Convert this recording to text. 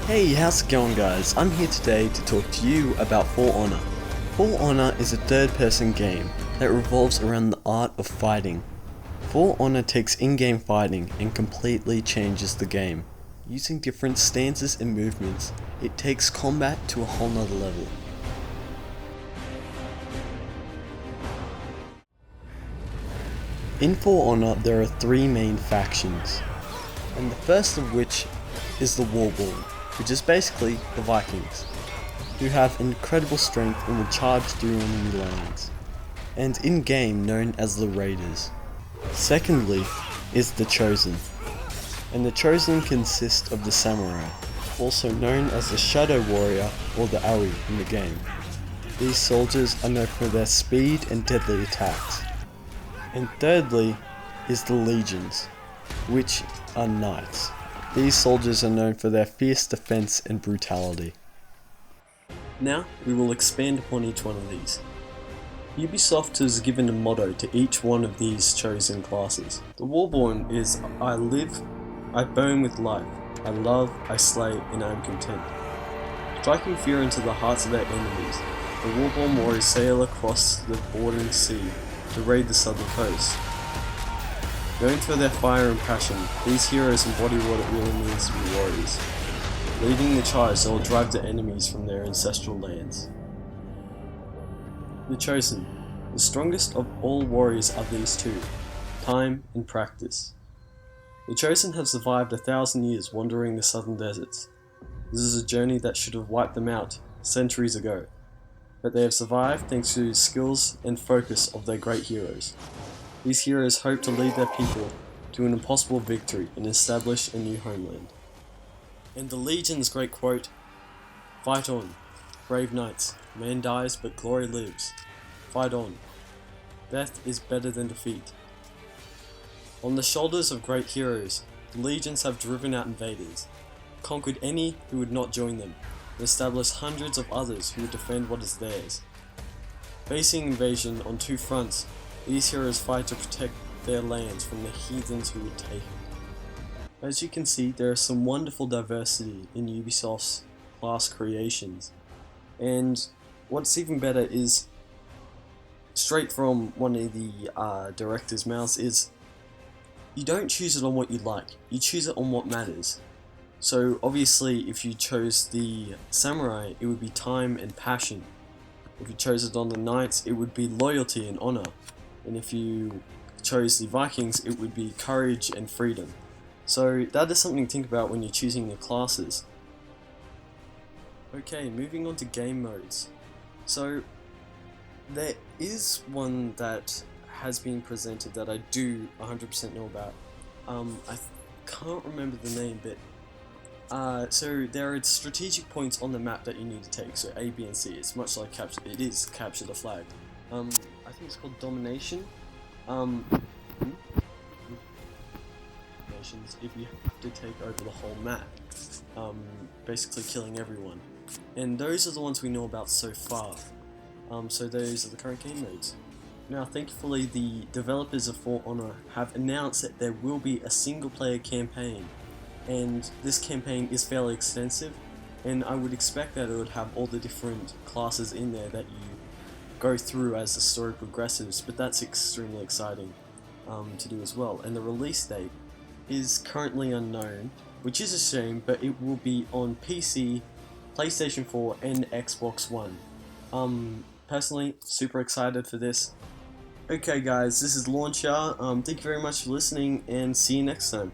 Hey, how's it going guys? I'm here today to talk to you about For Honor. For Honor is a third-person game that revolves around the art of fighting. For Honor takes in-game fighting and completely changes the game. Using different stances and movements, it takes combat to a whole nother level. In For Honor there are three main factions, and the first of which is the Warborn, which is basically the Vikings, who have incredible strength and will charge through enemy lines, and in-game known as the Raiders. Secondly is the Chosen, and the Chosen consist of the Samurai, also known as the Shadow Warrior or the Aoi in the game. These soldiers are known for their speed and deadly attacks. And thirdly is the Legions, which are knights. These soldiers are known for their fierce defense and brutality. Now we will expand upon each one of these. Ubisoft has given a motto to each one of these chosen classes. The Warborn is I live, I burn with life, I love, I slay, and I am content. Striking fear into the hearts of their enemies, the Warborn warriors sail across the bordering sea to raid the southern coast. Known for their fire and passion, these heroes embody what it really means to be warriors. Leading the charge, they will drive the enemies from their ancestral lands. The Chosen. The strongest of all warriors are these two, time and practice. The Chosen have survived 1,000 years wandering the southern deserts. This is a journey that should have wiped them out centuries ago, but they have survived thanks to the skills and focus of their great heroes. These heroes hope to lead their people to an impossible victory and establish a new homeland. And the Legion's great quote, "Fight on, brave knights, man dies but glory lives. Fight on, death is better than defeat." On the shoulders of great heroes, the Legions have driven out invaders, conquered any who would not join them, and established hundreds of others who would defend what is theirs. Facing invasion on two fronts, these heroes fight to protect their lands from the heathens who would take it. As you can see, there is some wonderful diversity in Ubisoft's class creations, and what's even better is, straight from one of the director's mouths, is you don't choose it on what you like, you choose it on what matters. So obviously if you chose the Samurai, it would be time and passion. If you chose it on the Knights, it would be loyalty and honor. And if you chose the Vikings, it would be courage and freedom. So that is something to think about when you're choosing your classes. Okay, moving on to game modes. So there is one that has been presented that I do 100% know about. I can't remember the name, but so there are strategic points on the map that you need to take, so A, B, and C. It's much like capture the flag. I think it's called Domination. If you have to take over the whole map, basically killing everyone. And those are the ones we know about so far. So those are the current game modes. Now, thankfully, the developers of For Honor have announced that there will be a single-player campaign, and this campaign is fairly extensive, and I would expect that it would have all the different classes in there that you go through as the story progresses, but that's extremely exciting to do as well. And the release date is currently unknown, which is a shame, but it will be on PC, PlayStation 4, and Xbox One. Personally, super excited for this. Okay guys, this is Launcher. Thank you very much for listening, and see you next time.